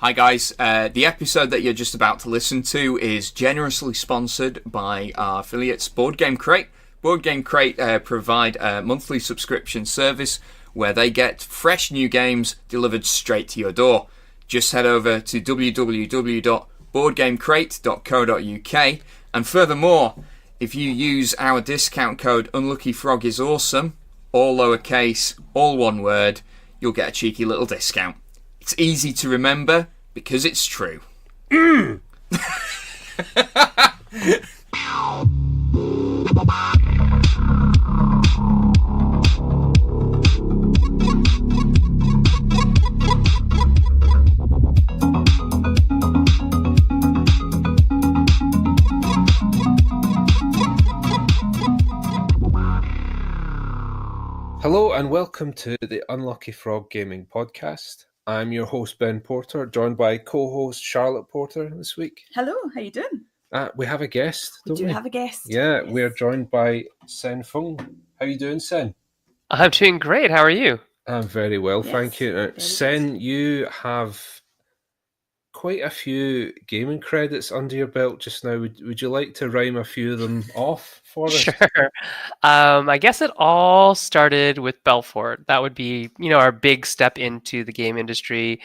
Hi guys, the episode that you're just about to listen to is generously sponsored by our affiliates Board Game Crate. Board Game Crate provide a monthly subscription service where they get fresh new games delivered straight to your door. Just head over to www.boardgamecrate.co.uk, and furthermore, if you use our discount code UnluckyFrogIsAwesome, all lowercase, all one word, you'll get a cheeky little discount. It's easy to remember because it's true. Hello and welcome to the Unlucky Frog Gaming Podcast. I'm your host Ben Porter, joined by co-host Charlotte Porter this week. Hello, how you doing? We have a guest, don't we? We do have a guest. Yeah, yes. We're joined by Sen-Foong. How you doing, Sen? I'm doing great. How are you? I'm very well, thank you. very Sen, good. you have quite a few gaming credits under your belt just now. Would you like to rhyme a few of them off for us? Sure. I guess it all started with Belfort. That would be, our big step into the game industry.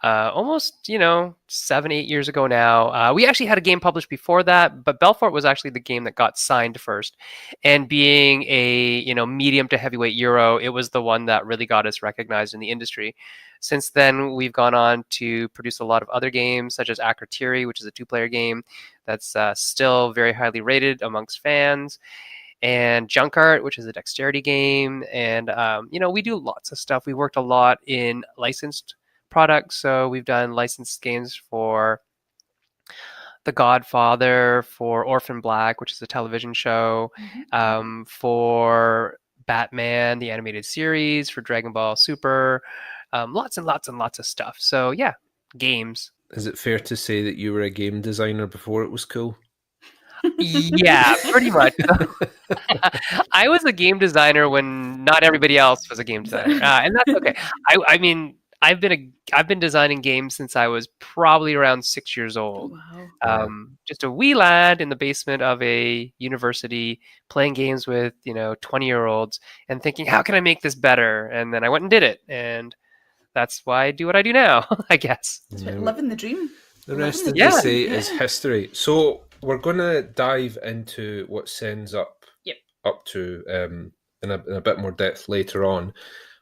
Almost, 7-8 years ago now. We actually had a game published before that, but Belfort was actually the game that got signed first. And being a, medium to heavyweight Euro, it was the one that really got us recognized in the industry. Since then, we've gone on to produce a lot of other games, such as Akratiri, which is a 2-player game that's still very highly rated amongst fans, and Junkart, which is a dexterity game. And, we do lots of stuff. We worked a lot in licensed products. So we've done licensed games for The Godfather, for Orphan Black, which is a television show, for Batman, the animated series, for Dragon Ball Super, lots and lots and lots of stuff. So yeah, games. Is it fair to say that you were a game designer before it was cool? Yeah, pretty much. I was a game designer when not everybody else was a game designer, and that's okay. I mean, I've been designing games since I was probably around 6 years old. Wow. Just a wee lad in the basement of a university playing games with 20-year-olds and thinking, how can I make this better? And then I went and did it, and that's why I do what I do now, I guess. Living the dream. The rest of Yeah. the say is history. So we're going to dive into what Sen's up to in a bit more depth later on.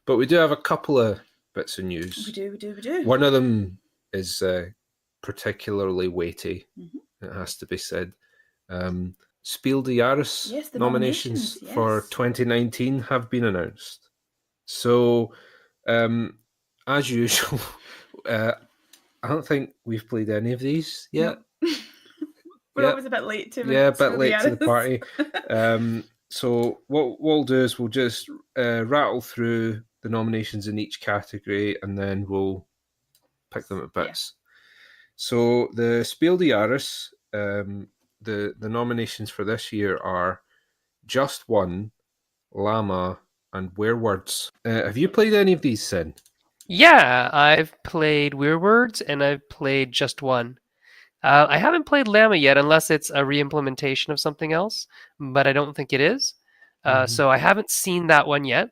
But we do have a couple of bits of news. We do. One of them is particularly weighty, it has to be said. Spiel de Jahres the nominations nominations, for yes. 2019 have been announced. So, as usual, I don't think we've played any of these yet. We're always a bit late to a bit late to the party. So what we'll do is we'll just rattle through the nominations in each category, and then we'll pick them at bits. So the Spiel de Jahres, the nominations for this year are Just One, Llama, and Werewords. Have you played any of these, Sen? Yeah, I've played Weirwords and I've played Just One. I haven't played Llama yet, unless it's a re-implementation of something else, but I don't think it is. So I haven't seen that one yet.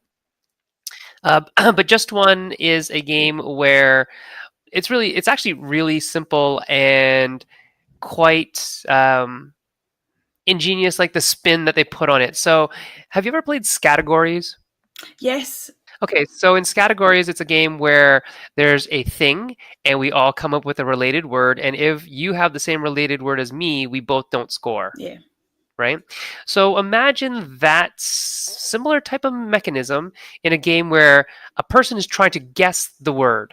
But Just One is a game where it's actually really simple and quite ingenious, like the spin that they put on it. So have you ever played Categories? Yes. Okay, so in Categories, it's a game where there's a thing, and we all come up with a related word, and if you have the same related word as me, we both don't score. Yeah. Right? So imagine that similar type of mechanism in a game where a person is trying to guess the word.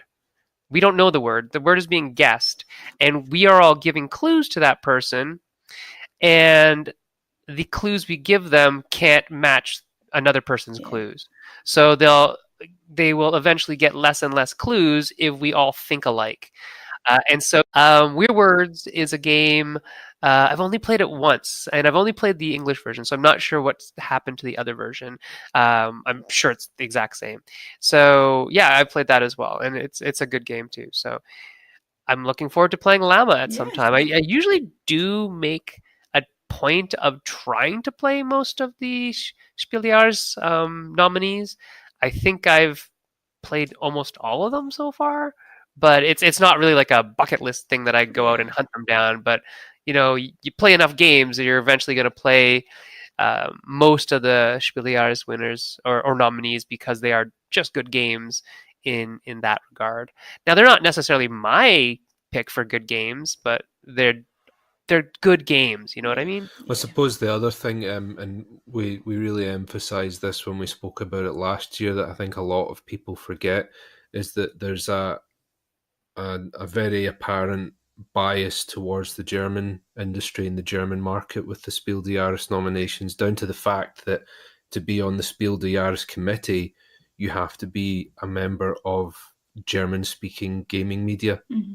We don't know the word. The word is being guessed, and we are all giving clues to that person, and the clues we give them can't match another person's clues. So they will eventually get less and less clues if we all think alike. And so Weird Words is a game, I've only played it once, and I've only played the English version, so I'm not sure what's happened to the other version. I'm sure it's the exact same. So yeah, I played that as well, and it's a good game too. So I'm looking forward to playing Llama at some Yes. time. I usually do make a point of trying to play most of the Spiel de Jahres nominees. I think I've played almost all of them so far, but it's not really like a bucket list thing that I go out and hunt them down. But you play enough games, you're eventually going to play most of the Spiel de Jahres winners or nominees because they are just good games in that regard. Now they're not necessarily my pick for good games, but they're good games. You know what I mean? I suppose the other thing, and we really emphasised this when we spoke about it last year, that I think a lot of people forget, is that there's a very apparent bias towards the German industry and the German market with the Spiel de Jahres nominations, down to the fact that to be on the Spiel de Jahres committee, you have to be a member of German-speaking gaming media. Mm-hmm.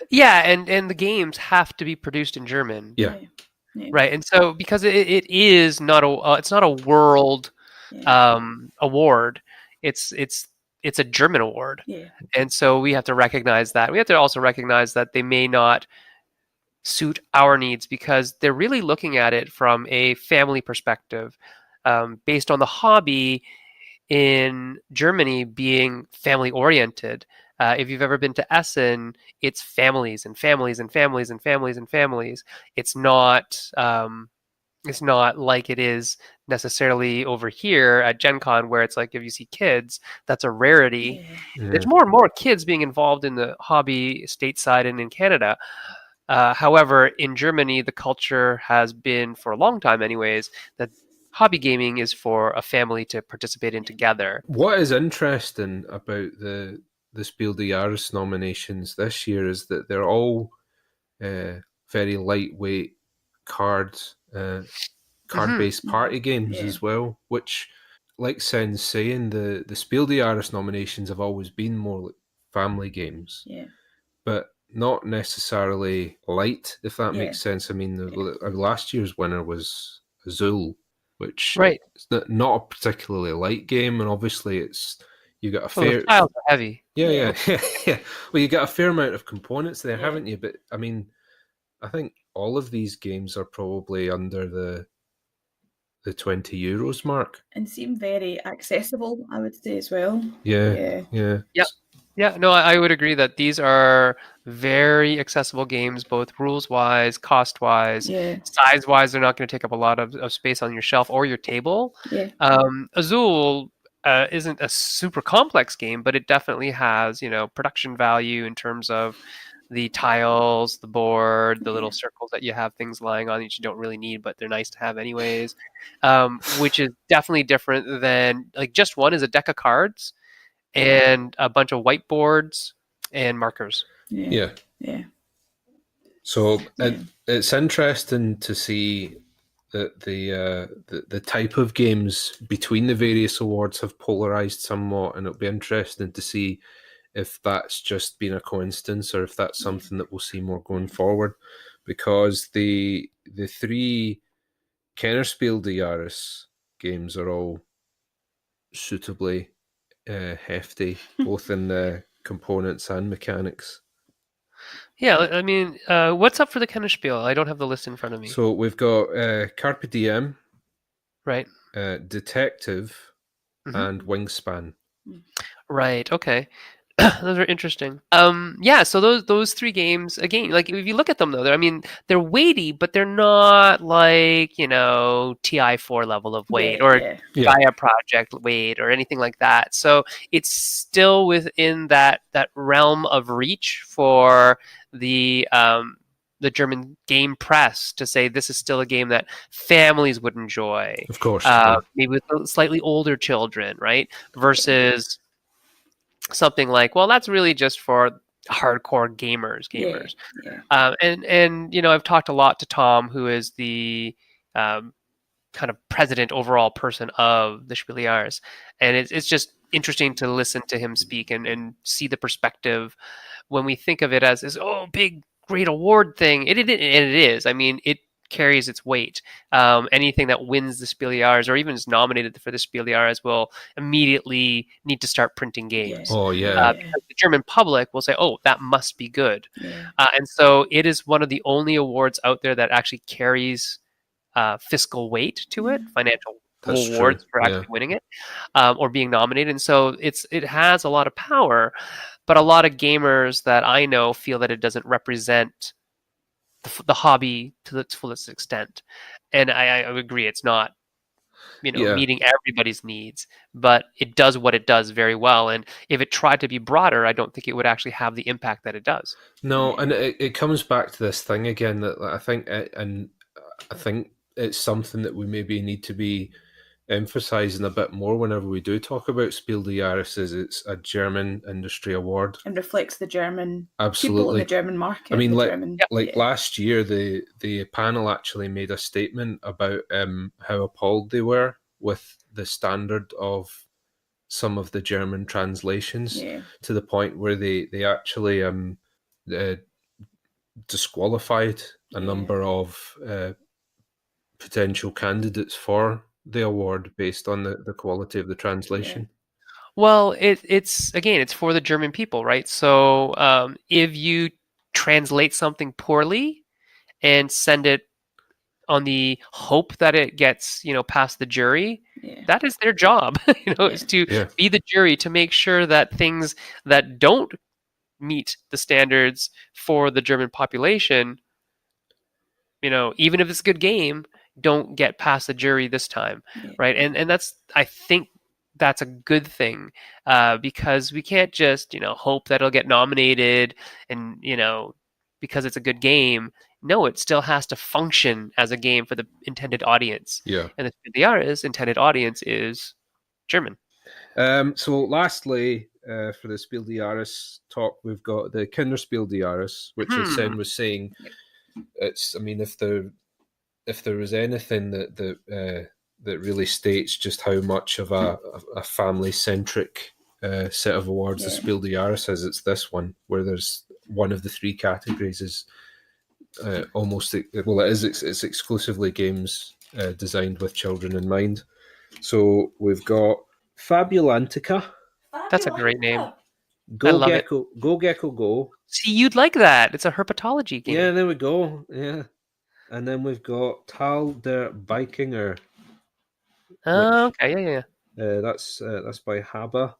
Yeah, and the games have to be produced in German. Yeah. Right, and so because it is not it's not a world award, it's a German award. Yeah. And so we have to recognize that. We have to also recognize that they may not suit our needs because they're really looking at it from a family perspective, based on the hobby in Germany being family oriented. If you've ever been to Essen, it's families and families and families and families and families. It's not like it is necessarily over here at Gen Con, where it's like if you see kids, that's a rarity. Yeah. There's more and more kids being involved in the hobby stateside and in Canada. However, in Germany, the culture has been, for a long time anyways, that hobby gaming is for a family to participate in together. What is interesting about the Spiel de Jahres nominations this year is that they're all very lightweight card-based party games as well, which, like Sen's saying, the Spiel de Jahres nominations have always been more like family games, but not necessarily light, if that makes sense. I mean, last year's winner was Azul, which is not a particularly light game, and obviously you got a fair... The tiles are heavy. Yeah. Well, you got a fair amount of components there, haven't you? But I mean, I think all of these games are probably under the €20 mark, and seem very accessible, I would say as well. Yeah. Yeah, no, I would agree that these are very accessible games, both rules-wise, cost-wise, size-wise. They're not going to take up a lot of space on your shelf or your table. Azul isn't a super complex game, but it definitely has, production value in terms of the tiles, the board, the little circles that you have things lying on that you don't really need, but they're nice to have anyways, which is definitely different than, like, just one is a deck of cards and a bunch of whiteboards and markers. Yeah. So it's interesting to see that the type of games between the various awards have polarized somewhat, and it'll be interesting to see if that's just been a coincidence or if that's something that we'll see more going forward, because the three Kennerspiel de Jahres games are all suitably hefty, both in the components and mechanics. Yeah, I mean, what's up for the Kennerspiel? I don't have the list in front of me. So we've got Carpe Diem, right? Detective, and Wingspan. Right. Okay. Those are interesting. So those three games, again, like if you look at them though, they're weighty, but they're not like, TI4 level of weight or Gaia Project weight or anything like that. So it's still within that realm of reach for the German game press to say this is still a game that families would enjoy. Of course. Maybe with slightly older children, right? Versus something like, well, that's really just for hardcore gamers. And I've talked a lot to Tom, who is the kind of president overall person of the Spiel de Jahres, and it's just interesting to listen to him speak and see the perspective when we think of it as this big great award thing. It is. I mean, it carries its weight. Anything that wins the Spiel de Jahres or even is nominated for the Spiel de Jahres will immediately need to start printing games. Oh, yeah. Because the German public will say, "Oh, that must be good," Yeah. and so it is one of the only awards out there that actually carries fiscal weight to it, financial That's rewards true, for yeah. actually winning it or being nominated. And so it has a lot of power, but a lot of gamers that I know feel that it doesn't represent the hobby to its fullest extent. And I agree, it's not Yeah. meeting everybody's needs, but it does what it does very well. And if it tried to be broader, I don't think it would actually have the impact that it does. No, and it comes back to this thing again that I think, and I think it's something that we maybe need to be emphasizing a bit more whenever we do talk about Spiel de Jahres, is it's a German industry award. And reflects the German people Absolutely. in the German market. I mean, the like, German, last year, the panel actually made a statement about how appalled they were with the standard of some of the German translations, to the point where they actually disqualified a number of potential candidates for the award based on the quality of the translation. Well, it's again, it's for the German people, right? So if you translate something poorly and send it on the hope that it gets, past the jury, that is their job, is to be the jury to make sure that things that don't meet the standards for the German population, even if it's a good game, don't get past the jury this time, right? And that's, I think that's a good thing, because we can't just hope that it'll get nominated and because it's a good game. No, it still has to function as a game for the intended audience. Yeah. And the Jahres intended audience is German. So lastly, for the Spiel de Jahres talk, we've got the Kinderspiel de Jahres, which as Sen was saying, it's, I mean, if there was anything that really states just how much of a family-centric set of awards the Spiel de Jahres is, it's this one, where there's one of the three categories is it's exclusively games designed with children in mind. So we've got Fabulantica. That's a great name. Go Gecko, Go Gecko Go. See, you'd like that. It's a herpetology game. Yeah, there we go. Yeah. And then we've got Tal der Vikinger. Oh, okay, yeah. That's by Haba.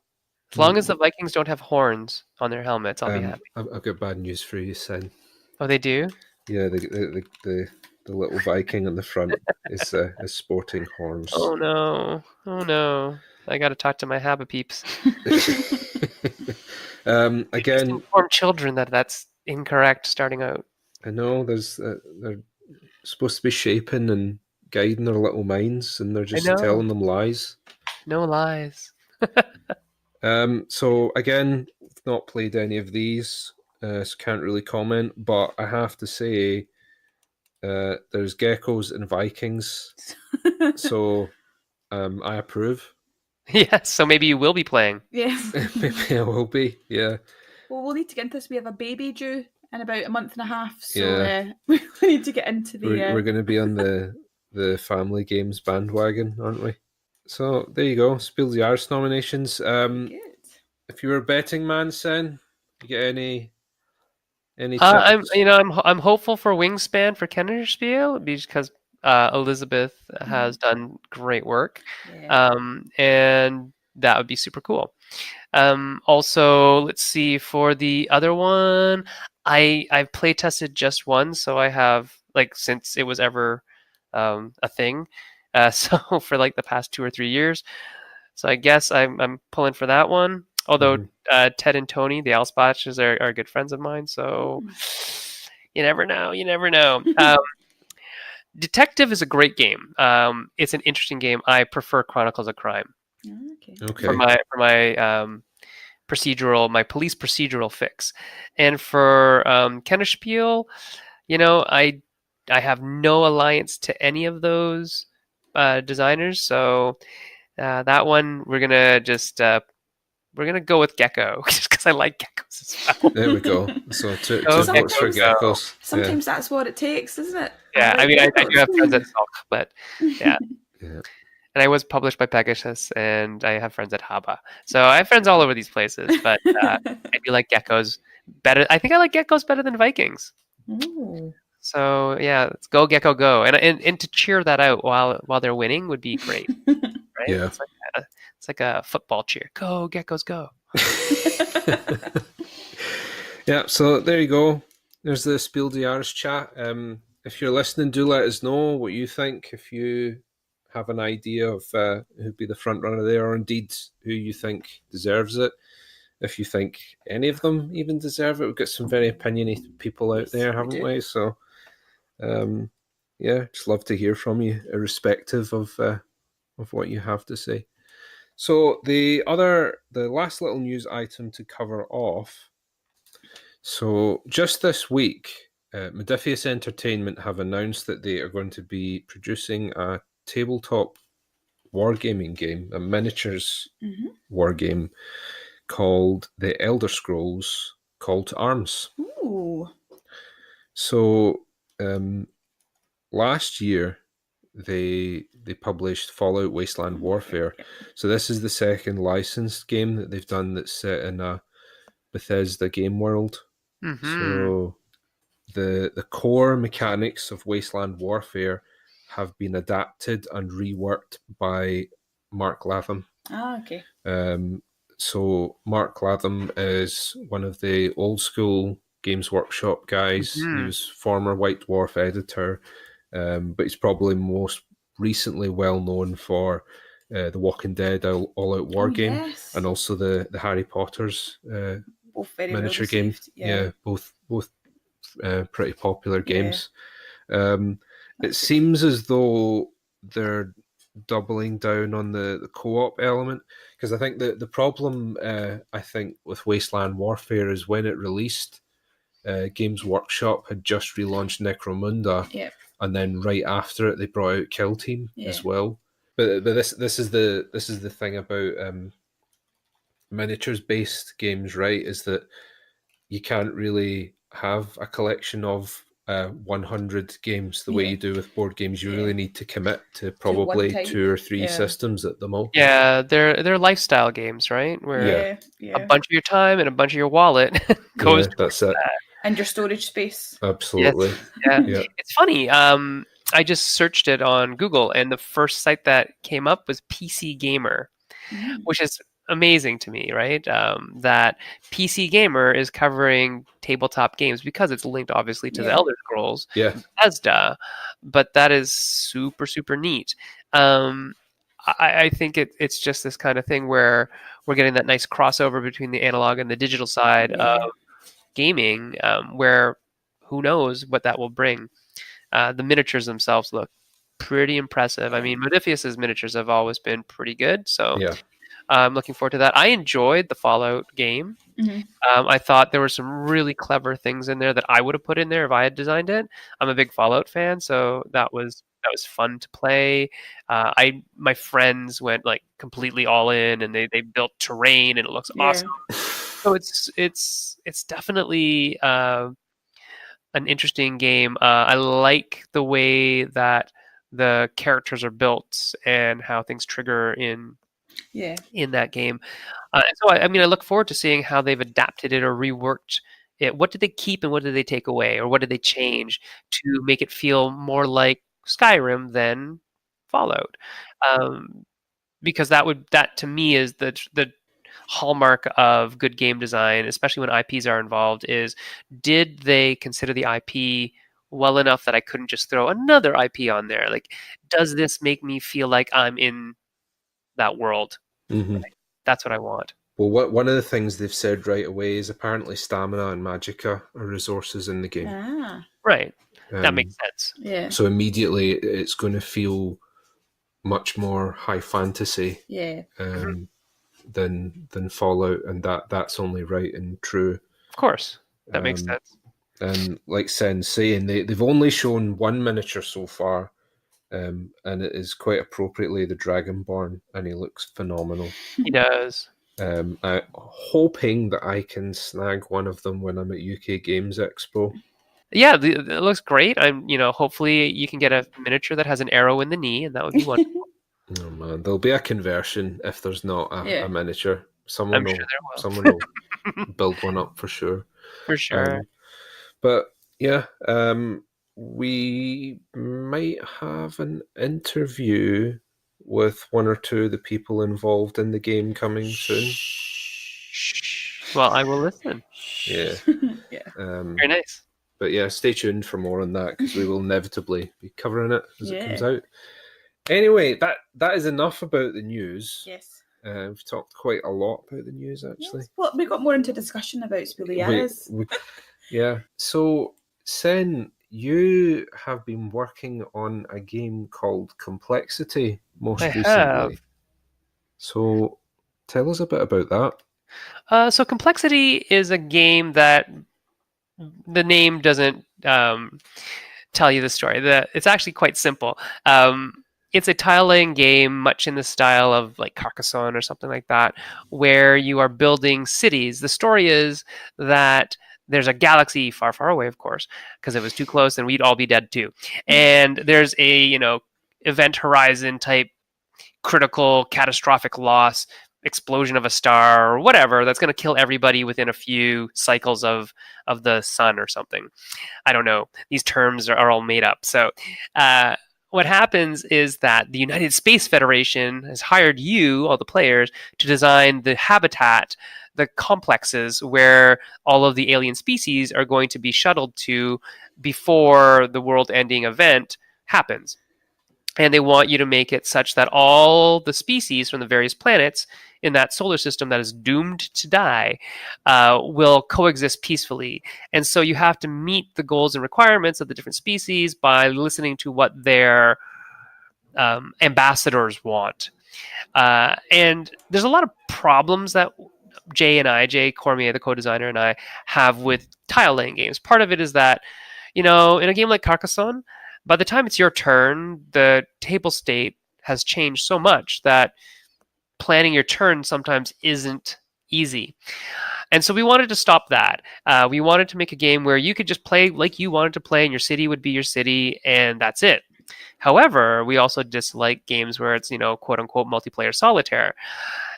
As long as the Vikings don't have horns on their helmets, I'll be happy. I've got bad news for you, Sen. Oh, they do? Yeah, the little Viking on the front is sporting horns. Oh no! I got to talk to my Haba peeps. Again, inform children that that's incorrect starting out. I know they're supposed to be shaping and guiding their little minds, and they're just telling them lies. No lies. So again, I've not played any of these, so can't really comment. But I have to say, there's geckos and Vikings, so I approve. Yes, so maybe you will be playing. Yes. Maybe I will be, yeah. Well, we'll need to get into this. We have a baby due in about a month and a half, so we need to get into the... We're going to be on the family games bandwagon, aren't we? So, there you go. Spiel de Jahres nominations. Good. If you were a betting man, Sen, you get any tips? I'm hopeful for Wingspan for Kennerspiel because Elizabeth has done great work, and that would be super cool. Also, let's see, for the other one, I've play tested just one, so I have, since it was ever a thing, so for the past 2 or 3 years. So I guess I'm pulling for that one. Although Ted and Tony, the Alspatches, are good friends of mine, so you never know. Detective is a great game. It's an interesting game. I prefer Chronicles of Crime. Okay. For my procedural, my police procedural fix, and for Kennerspiel, I have no alliance to any of those designers, so that one we're gonna just we're gonna go with Gecko just because I like geckos as well. There we go. So two Go votes for Geckos. geckos. Sometimes that's what it takes, isn't it? Yeah, I like mean, I do geckos. have friends at Salk, but yeah. Yeah. And I was published by Pegasus, and I have friends at Haba. So I have friends all over these places, but I do like geckos better. I think I like geckos better than Vikings. Ooh. So yeah, let's go Gecko go, and to cheer that out while they're winning would be great, right? Yeah. It's like a football cheer. Go Geckos go! Yeah, so there you go. There's the Spiel de Jahres chat. If you're listening, do let us know what you think. If you have an idea of who'd be the front runner there, or indeed who you think deserves it. If you think any of them even deserve it, we've got some very opinionated people out there, haven't we? So, yeah, just love to hear from you, irrespective of what you have to say. So the last little news item to cover off. So just this week, Modiphius Entertainment have announced that they are going to be producing a tabletop wargaming game, a miniatures wargame called The Elder Scrolls Call to Arms. Ooh. So last year they published Fallout Wasteland Warfare. So this is the second licensed game that they've done that's set in a Bethesda game world. So the core mechanics of Wasteland Warfare have been adapted and reworked by Mark Latham. Ah, okay. So Mark Latham is one of the old school Games Workshop guys. He was former White Dwarf editor, but he's probably most recently well known for the Walking Dead All-Out War game, yes. and also the Harry Potter's Both very miniature well game. received. Yeah. Both pretty popular games. That's It seems as though they're doubling down on the co-op element, because I think the problem I think with Wasteland Warfare is when it released, Games Workshop had just relaunched Necromunda, and then right after it they brought out Kill Team as well. But this is the thing about miniatures based games, right? Is that you can't really have a collection of 100 games the way you do with board games. You really need to commit to probably two or three systems at the most. Yeah, they're lifestyle games, right? Where a bunch of your time and a bunch of your wallet goes that's it. And your storage space. Absolutely. Yes. It's funny. I just searched it on Google, and the first site that came up was PC Gamer, which is amazing to me, right? That PC Gamer is covering tabletop games because it's linked obviously to the Elder Scrolls, Bethesda, but that is super, super neat. I think it's just this kind of thing where we're getting that nice crossover between the analog and the digital side of gaming, where who knows what that will bring. The miniatures themselves look pretty impressive. I mean, Modiphius's miniatures have always been pretty good, so I'm looking forward to that. I enjoyed the Fallout game. I thought there were some really clever things in there that I would have put in there if I had designed it. I'm a big Fallout fan, so that was fun to play. My friends went like completely all in, and they built terrain, and it looks awesome. So it's definitely an interesting game. I like the way that the characters are built and how things trigger in that game. So I mean, I look forward to seeing how they've adapted it or reworked it. What did they keep and what did they take away, or what did they change to make it feel more like Skyrim than Fallout? Because that to me is the hallmark of good game design, especially when IPs are involved, is did they consider the IP well enough that I couldn't just throw another IP on there? Like, does this make me feel like I'm in that world? Right? That's what I want. Well, one of the things they've said right away is apparently stamina and magicka are resources in the game. Right. That makes sense. Yeah. So immediately it's going to feel much more high fantasy than Fallout, and that's only right and true. Of course. That makes sense. And like Sen's saying, they've only shown one miniature so far, and it is quite appropriately the Dragonborn, and he looks phenomenal. He does. I'm hoping that I can snag one of them when I'm at UK Games Expo. Yeah, it looks great. Hopefully you can get a miniature that has an arrow in the knee, and that would be wonderful. Oh man, there'll be a conversion if there's not a miniature. I'm sure there will. Someone will build one up for sure. For sure. But yeah, we might have an interview with one or two of the people involved in the game coming soon. Well, I will listen. Yeah. Yeah. Very nice. But yeah, stay tuned for more on that because we will inevitably be covering it as it comes out. Anyway, that is enough about the news. Yes. We've talked quite a lot about the news, actually. Yes. Well, we got more into discussion about Spiel de Jahres. Yeah. So, Sen, you have been working on a game called Complexity most recently. Have. So, tell us a bit about that. So Complexity is a game that the name doesn't tell you the story. It's actually quite simple. It's a tile-laying game, much in the style of like Carcassonne or something like that, where you are building cities. The story is that there's a galaxy far, far away, of course, because if it was too close, then we'd all be dead too. And there's a event horizon type critical catastrophic loss, explosion of a star or whatever that's going to kill everybody within a few cycles of the sun or something. I don't know. These terms are all made up. So what happens is that the United Space Federation has hired you, all the players, to design the habitat, the complexes where all of the alien species are going to be shuttled to before the world-ending event happens. And they want you to make it such that all the species from the various planets in that solar system that is doomed to die will coexist peacefully. And so you have to meet the goals and requirements of the different species by listening to what their ambassadors want. And there's a lot of problems that Jay Cormier, the co-designer, and I have with tile-laying games. Part of it is that, in a game like Carcassonne, by the time it's your turn, the table state has changed so much that planning your turn sometimes isn't easy. And so we wanted to stop that. We wanted to make a game where you could just play like you wanted to play and your city would be your city and that's it. However, we also dislike games where it's, quote unquote multiplayer solitaire.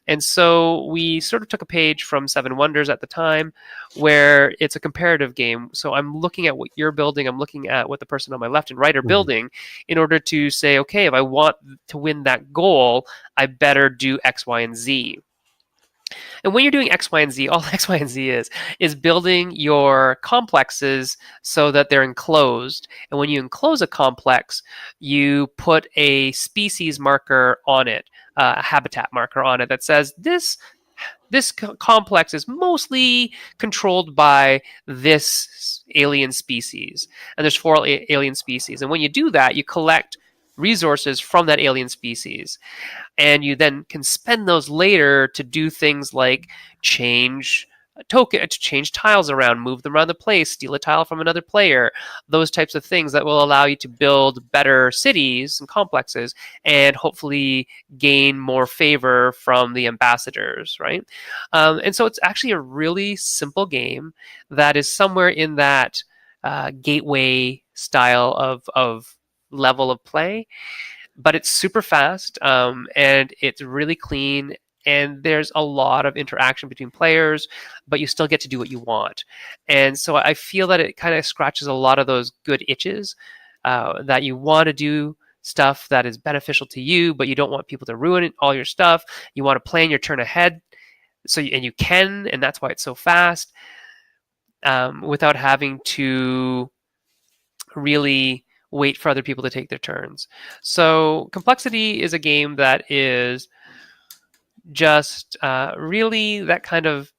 And so we sort of took a page from Seven Wonders at the time, where it's a comparative game. So I'm looking at what you're building, I'm looking at what the person on my left and right are building in order to say, okay, if I want to win that goal, I better do X, Y, and Z. And when you're doing X, Y, and Z, all X, Y, and Z is building your complexes so that they're enclosed. And when you enclose a complex, you put a species marker on it, a habitat marker on it that says this complex is mostly controlled by this alien species. And there's 4 alien species. And when you do that, you collect resources from that alien species. And you then can spend those later to do things like change tiles around, move them around the place, steal a tile from another player, those types of things that will allow you to build better cities and complexes and hopefully gain more favor from the ambassadors, right? And so it's actually a really simple game that is somewhere in that gateway style of level of play, but it's super fast and it's really clean. And there's a lot of interaction between players, but you still get to do what you want. And so I feel that it kind of scratches a lot of those good itches that you want to do stuff that is beneficial to you, but you don't want people to ruin all your stuff. You want to plan your turn ahead, and you can, and that's why it's so fast, without having to really wait for other people to take their turns. So Complexity is a game that is just really that kind of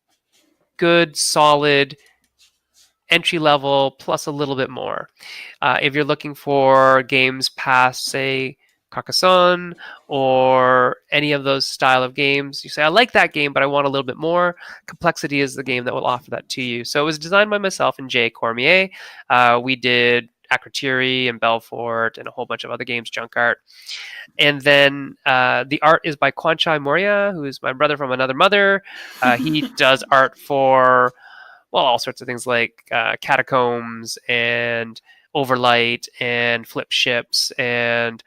good, solid entry level plus a little bit more. If you're looking for games past, say, Carcassonne or any of those style of games, you say, I like that game, but I want a little bit more. Complexity is the game that will offer that to you. So it was designed by myself and Jay Cormier. We did Akrotiri and Belfort and a whole bunch of other games, junk art. And then the art is by Kwanchai Moria, who is my brother from another mother. He does art for, well, all sorts of things like Catacombs and Overlight and Flip Ships and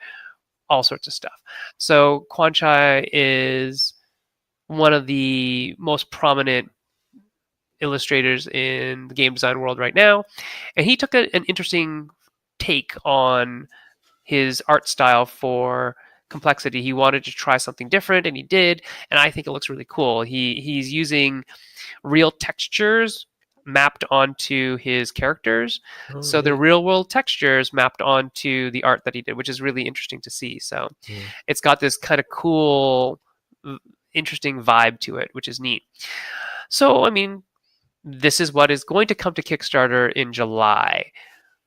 all sorts of stuff. So Kwanchai is one of the most prominent illustrators in the game design world right now. And he took an interesting take on his art style for Complexity. He wanted to try something different, and he did. And I think it looks really cool. He's using real textures mapped onto his characters. So the real world textures mapped onto the art that he did, which is really interesting to see. So it's got this kind of cool, interesting vibe to it, which is neat. So, I mean, this is what is going to come to Kickstarter in July.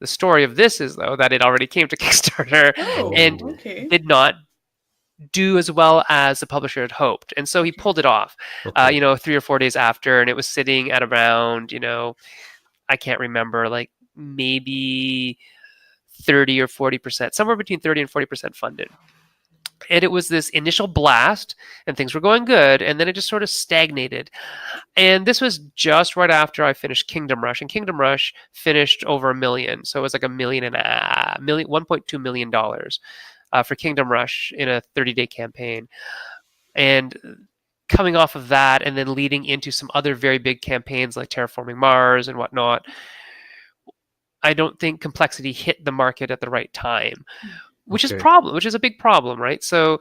The story of this is, though, that it already came to Kickstarter and did not do as well as the publisher had hoped. And so he pulled it off, 3 or 4 days after, and it was sitting at around, I can't remember, like maybe 30 or 40%, somewhere between 30 and 40% funded. And it was this initial blast, and things were going good, and then it just sort of stagnated. And this was just right after I finished Kingdom Rush, and Kingdom Rush finished over $1 million, so it was like $1.2 million for Kingdom Rush in a 30-day campaign. And coming off of that, and then leading into some other very big campaigns like Terraforming Mars and whatnot, I don't think Complexity hit the market at the right time. Which is a big problem, right? So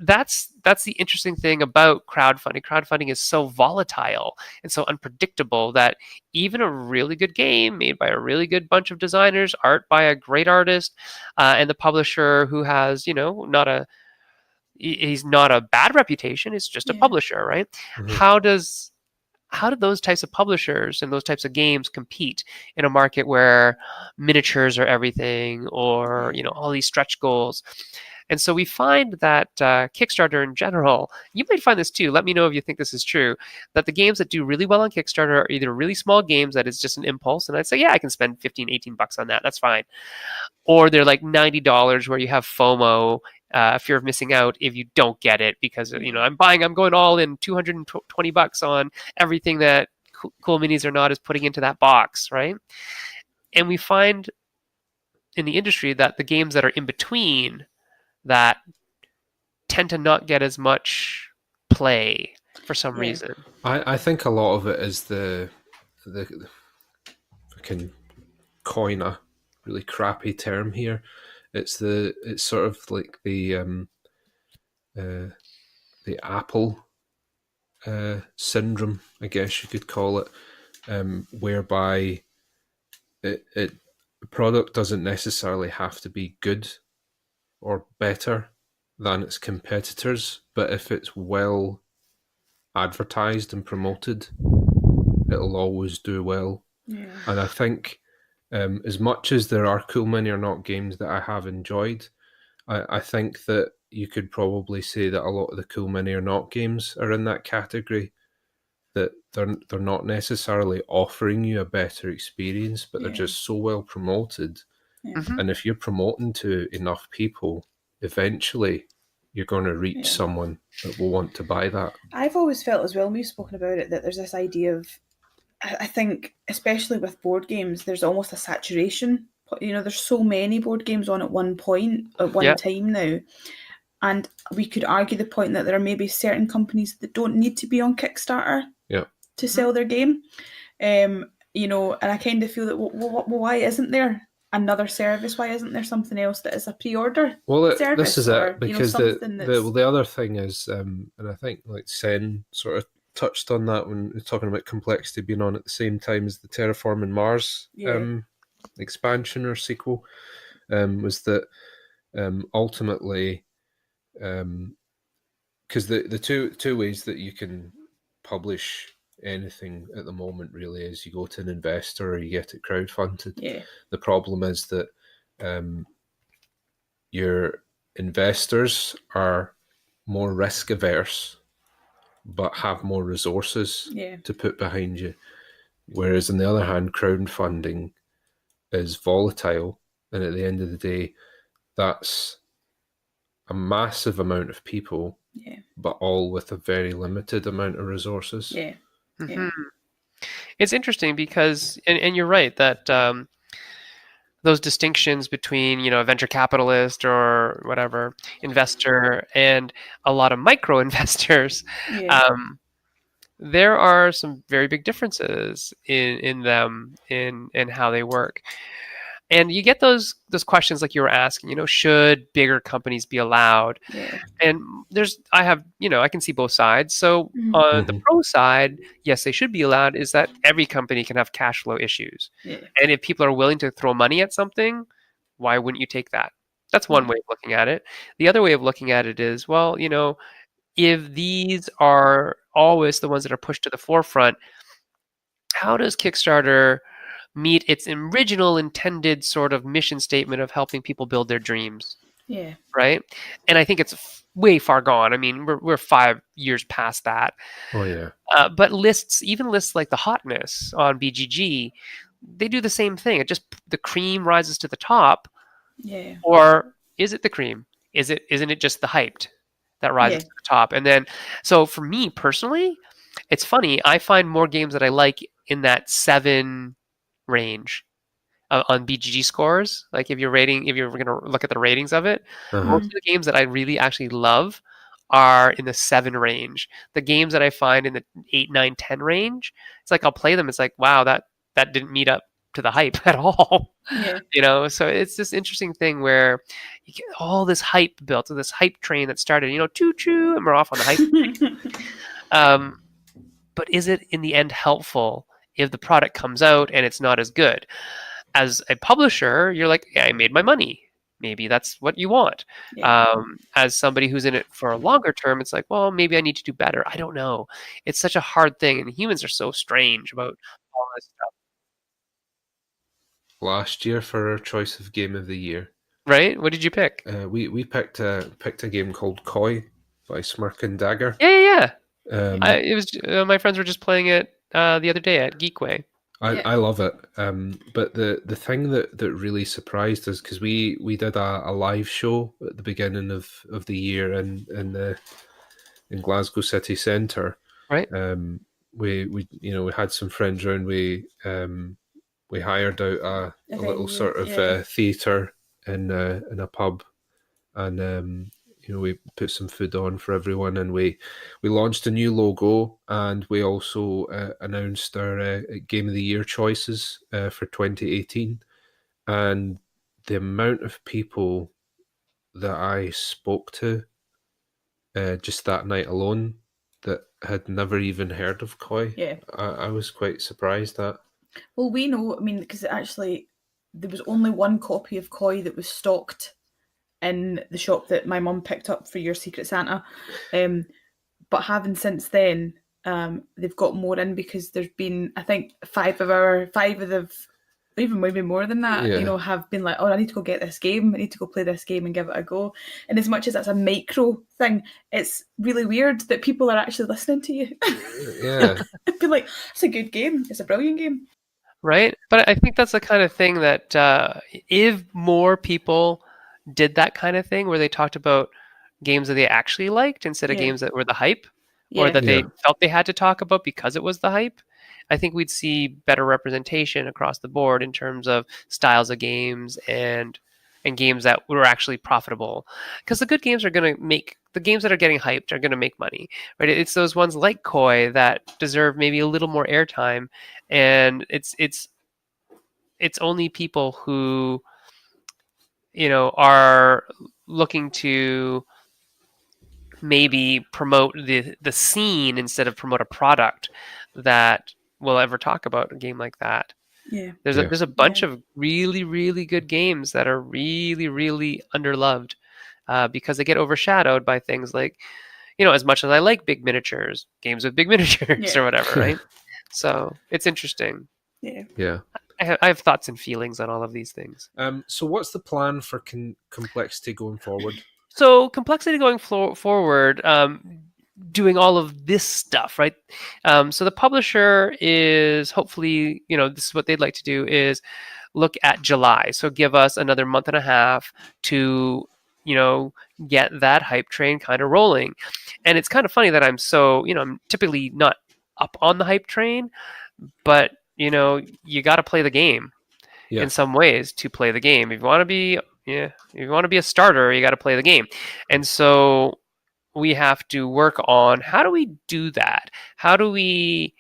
that's the interesting thing about crowdfunding. Crowdfunding is so volatile and so unpredictable that even a really good game made by a really good bunch of designers, art by a great artist, and the publisher who has, he's not a bad reputation, it's just a publisher, right? How do those types of publishers and those types of games compete in a market where miniatures are everything, or all these stretch goals? And so we find that Kickstarter in general, you might find this too, let me know if you think this is true, that the games that do really well on Kickstarter are either really small games that is just an impulse, and I'd say, yeah, I can spend $15-18 on that, that's fine. Or they're like $90 where you have FOMO, fear of missing out if you don't get it, because I'm going all in $220 on everything that Cool Minis or Not is putting into that box, right? And we find in the industry that the games that are in between that tend to not get as much play for some reason. I think a lot of it is the I can coin a really crappy term here. It's sort of like the Apple syndrome, I guess you could call it, whereby the product doesn't necessarily have to be good or better than its competitors, but if it's well advertised and promoted, it'll always do well. And I think as much as there are Cool Mini or Not games that I have enjoyed, I think that you could probably say that a lot of the Cool Mini or Not games are in that category, that they're not necessarily offering you a better experience, but they're just so well promoted. And if you're promoting to enough people, eventually you're going to reach someone that will want to buy that. I've always felt as well, we've spoken about it, that there's this idea of, I think, especially with board games, there's almost a saturation. There's so many board games on at one point, at one time now. And we could argue the point that there are maybe certain companies that don't need to be on Kickstarter to sell their game. And I kind of feel that, why isn't there another service? Why isn't there something else that is a pre-order service? This is it, because the other thing is, and I think like Sen sort of touched on that when we're talking about Complexity being on at the same time as the Terraforming Mars expansion or sequel, was that ultimately, because the two ways that you can publish anything at the moment really is you go to an investor or you get it crowdfunded. The problem is that your investors are more risk averse but have more resources to put behind you, whereas on the other hand, crowdfunding is volatile And at the end of the day, that's a massive amount of people, Yeah. but all with a very limited amount of resources. Yeah. Mhm. It's interesting because, and you're right that those distinctions between, you know, a venture capitalist or whatever investor and a lot of micro investors, Yeah. there are some very big differences in them in how they work. And you get those questions like you were asking, you know, should bigger companies be allowed? Yeah. And I can see both sides. So Mhm. on the pro side, yes, they should be allowed, is that every company can have cash flow issues. Yeah. And if people are willing to throw money at something, why wouldn't you take that? That's one way of looking at it. The other way of looking at it is, well, you know, if these are always the ones that are pushed to the forefront, how does Kickstarter meet its original intended sort of mission statement of helping people build their dreams? Yeah. Right? And I think it's way far gone. I mean, we're 5 years past that. Oh yeah. But even lists like the Hotness on BGG, they do the same thing. It just the cream rises to the top, Yeah. or is it the cream? Isn't it just the hyped that rises Yeah. to the top? And then, so for me personally, it's funny. I find more games that I like in that 7 range on BGG scores. Like if you're going to look at the ratings of it, Uh-huh. most of the games that I really actually love are in the 7 range. The games that I find in the 8, 9, 10 range, it's like I'll play them. It's like, wow, that didn't meet up to the hype at all. Yeah. You know, so it's this interesting thing where you get all this hype built, so this hype train that started, you know, choo-choo, and we're off on the hype. But is it in the end helpful if the product comes out and it's not as good? As a publisher, you're like, yeah, I made my money. Maybe that's what you want. Yeah. As somebody who's in it for a longer term, it's like, well, maybe I need to do better. I don't know. It's such a hard thing, and humans are so strange about all this stuff, Last year for our choice of game of the year, right? What did you pick? we picked a game called Koi by Smirk and Dagger. Yeah. Um, It was my friends were just playing it the other day at Geekway. I love it. But the thing that really surprised us, because we did a live show at the beginning of the year in Glasgow City Centre. Right. We had some friends around. We hired out a little sort of theatre in a pub, and we put some food on for everyone, and we launched a new logo, and we also announced our Game of the Year choices for 2018. And the amount of people that I spoke to just that night alone that had never even heard of Koi, Yeah. I was quite surprised at. Well, we know, I mean, because actually there was only one copy of Koi that was stocked in the shop that my mum picked up for your Secret Santa. But having since then, they've got more in, because there's been, I think, 5 of the, even maybe more than that, have been like, oh, I need to go get this game. I need to go play this game and give it a go. And as much as that's a micro thing, it's really weird that people are actually listening to you. Yeah. I'd be like, it's a good game. It's a brilliant game. Right. But I think that's the kind of thing that if more people did that kind of thing where they talked about games that they actually liked instead of games that were the hype, or that they felt they had to talk about because it was the hype, I think we'd see better representation across the board in terms of styles of games and games that were actually profitable. Because the good games are going to make, the games that are getting hyped are going to make money, right? It's those ones like Koi that deserve maybe a little more airtime, and it's only people who, are looking to maybe promote the scene instead of promote a product that will ever talk about a game like that. Yeah. There's a bunch of really, really good games that are really, really underloved because they get overshadowed by things like, as much as I like big miniatures, games with big miniatures or whatever, right? So it's interesting. Yeah. I have thoughts and feelings on all of these things. So what's the plan for Complexity going forward? So Complexity going forward, doing all of this stuff, right? So the publisher is hopefully, this is what they'd like to do is look at July. So give us another month and a half to, get that hype train kind of rolling. And it's kind of funny that I'm typically not up on the hype train, but you got to play the game in some ways to play the game. If you want to be a starter, you got to play the game. And so we have to work on how do we do that? How do we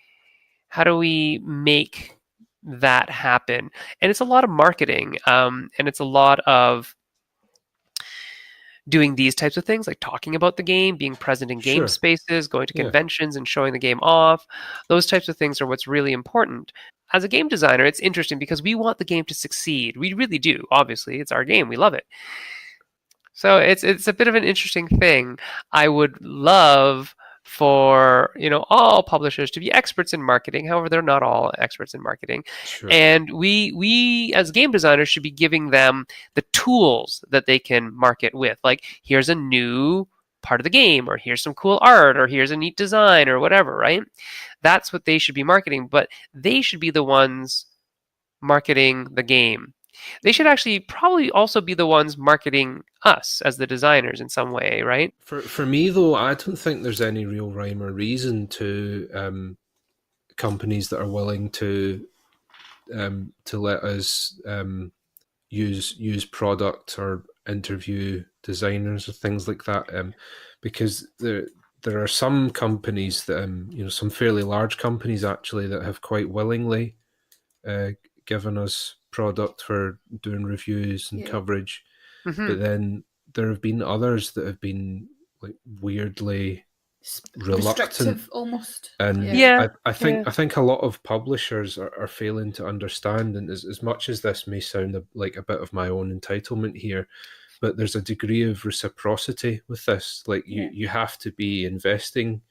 make that happen? And it's a lot of marketing, and it's a lot of doing these types of things, like talking about the game, being present in game spaces, going to conventions and showing the game off. Those types of things are what's really important. As a game designer, it's interesting because we want the game to succeed. We really do. Obviously, it's our game. We love it. So it's a bit of an interesting thing. I would love for all publishers to be experts in marketing. However, they're not all experts in marketing. And we as game designers should be giving them the tools that they can market with. Like, here's a new part of the game, or here's some cool art, or here's a neat design, or whatever, right? That's what they should be marketing, but they should be the ones marketing the game. They should actually probably also be the ones marketing us as the designers in some way, right? For me, though, I don't think there's any real rhyme or reason to companies that are willing to let us use product or interview designers or things like that, because there are some companies that some fairly large companies actually that have quite willingly given us product for doing reviews and coverage, but then there have been others that have been like weirdly reluctant almost, and I think a lot of publishers are failing to understand, and as much as this may sound like a bit of my own entitlement here, but there's a degree of reciprocity with this. Like you have to be investing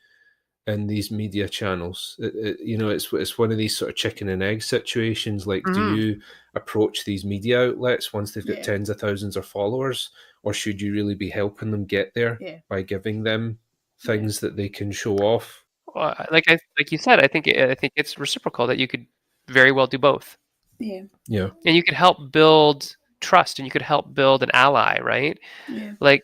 in these media channels. It's one of these sort of chicken and egg situations. Like, do you approach these media outlets once they've got tens of thousands of followers, or should you really be helping them get there by giving them things that they can show off? Well, like you said, I think it's reciprocal, that you could very well do both. Yeah. And you could help build trust, and you could help build an ally, right? Yeah. Like,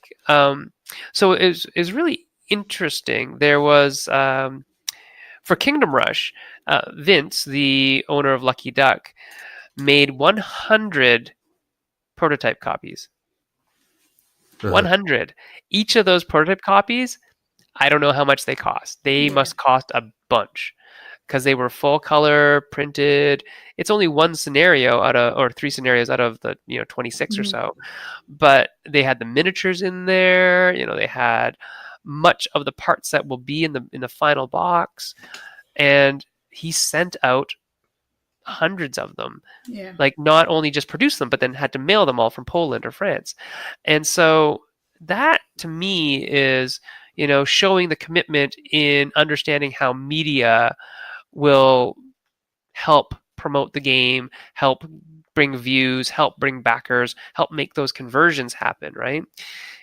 so it was really interesting. There was for Kingdom Rush, Vince, the owner of Lucky Duck, made 100 prototype copies. 100. Each of those prototype copies, I don't know how much they cost. They must cost a bunch, because they were full color printed. It's only one scenario or three scenarios out of the 26 or so, but they had the miniatures in there. They had much of the parts that will be in the final box, and he sent out hundreds of them. Like, not only just produced them, but then had to mail them all from Poland or France. And so that to me is showing the commitment in understanding how media will help promote the game, help bring views, help bring backers, help make those conversions happen, right?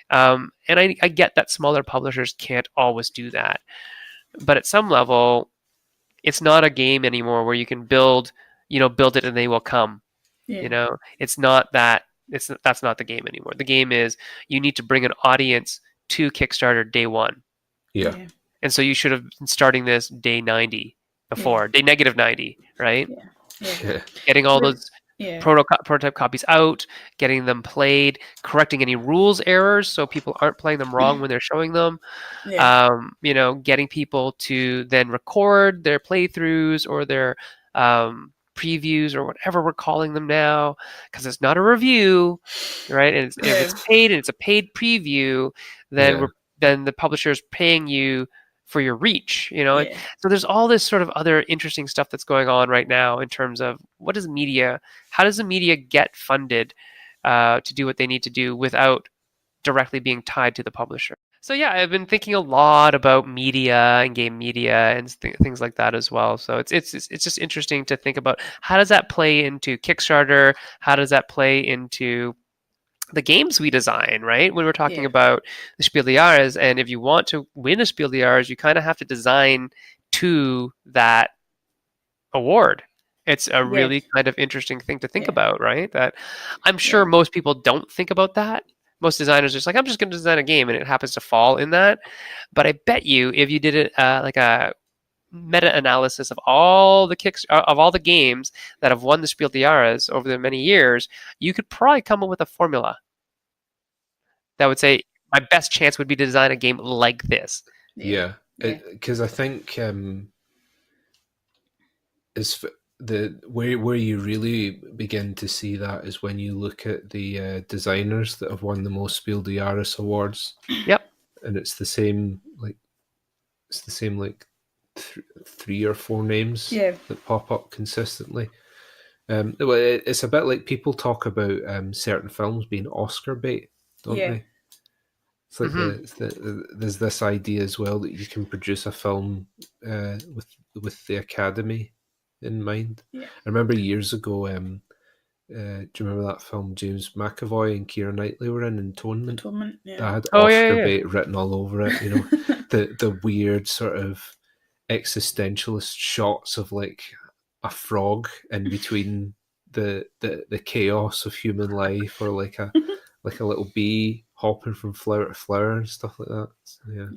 And I get that smaller publishers can't always do that, but at some level, it's not a game anymore where you can build it and they will come. It's not that. That's not the game anymore. The game is, you need to bring an audience to Kickstarter day one. And so you should have been starting this day 90 before, day negative 90, right? Getting all those prototype copies out, getting them played, correcting any rules errors so people aren't playing them wrong when they're showing them. Getting people to then record their playthroughs or their previews, or whatever we're calling them now, because it's not a review, right? And if it's paid and it's a paid preview, then then the publisher is paying you for your reach, So there's all this sort of other interesting stuff that's going on right now in terms of how does the media get funded to do what they need to do without directly being tied to the publisher. So I've been thinking a lot about media and game media and things like that as well. So it's just interesting to think about, how does that play into Kickstarter? How does that play into the games we design, right? When we're talking about the Spiel de Jahres, and if you want to win a Spiel de Jahres, you kind of have to design to that award. It's a really kind of interesting thing to think Yeah. about, right? That I'm sure most people don't think about that. Most designers are just like, I'm just going to design a game, and it happens to fall in that. But I bet you, if you did it like a meta-analysis of all the of all the games that have won the Spiel de Jahres over the many years, you could probably come up with a formula that would say my best chance would be to design a game like this. Yeah, because I think is the where you really begin to see that is when you look at the designers that have won the most Spiel de Jahres awards. Yep, and it's the same like three or four names that pop up consistently. It's a bit like people talk about certain films being Oscar bait, don't they? It's like there's this idea as well that you can produce a film with the Academy in mind. Yeah. I remember years ago, do you remember that film James McAvoy and Keira Knightley were in, Atonement? Atonement, yeah. That had Oscar bait written all over it, you know. the weird sort of existentialist shots of like a frog in between the chaos of human life, or like a little bee hopping from flower to flower and stuff like that. Yeah.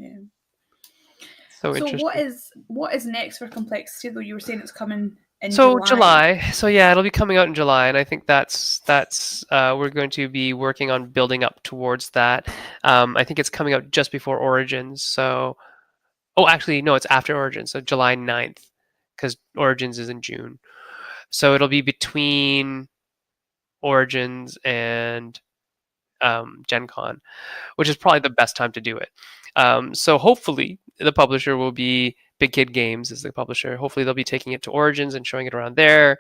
So interesting. What is next for Complexity though? You were saying it's coming in July. So yeah, it'll be coming out in July, and I think that's we're going to be working on building up towards that. I think it's coming out just before Origins. So, actually, no, it's after Origins. So July 9th, because Origins is in June. So it'll be between Origins and Gen Con, which is probably the best time to do it. So hopefully the publisher will be Big Kid Games is the publisher. Hopefully they'll be taking it to Origins and showing it around there.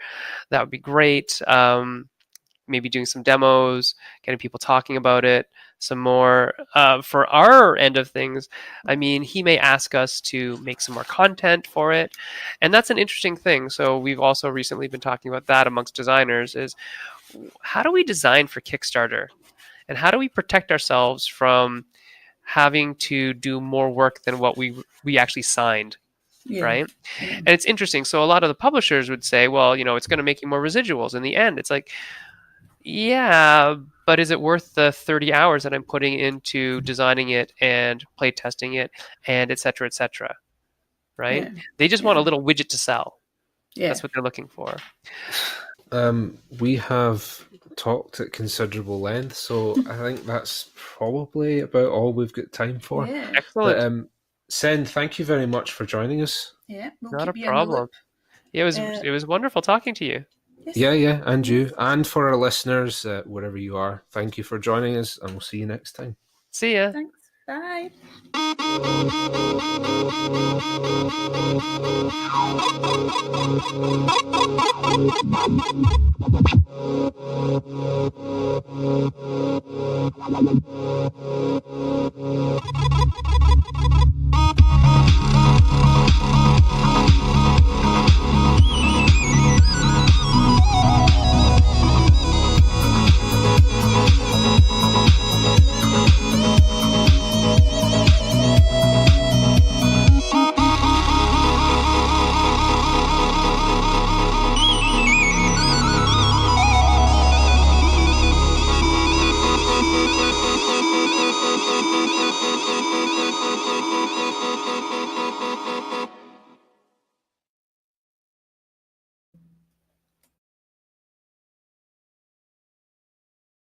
That would be great. Maybe doing some demos, getting people talking about it some more. For our end of things, I mean, he may ask us to make some more content for it. And that's an interesting thing. So we've also recently been talking about that amongst designers is how do we design for Kickstarter? And how do we protect ourselves from having to do more work than what we actually signed, right? And it's interesting. So a lot of the publishers would say, well, it's going to make you more residuals. In the end, it's like, yeah, but is it worth the 30 hours that I'm putting into designing it and play testing it and et cetera, right? Yeah. They just want a little widget to sell. Yeah. That's what they're looking for. We have talked at considerable length, so I think that's probably about all we've got time for. Yeah. Excellent. But, Sen, thank you very much for joining us. Yeah, not a problem. It was wonderful talking to you. Yes. Yeah, and you, and for our listeners, wherever you are, thank you for joining us, and we'll see you next time. See ya. Thanks. Bye.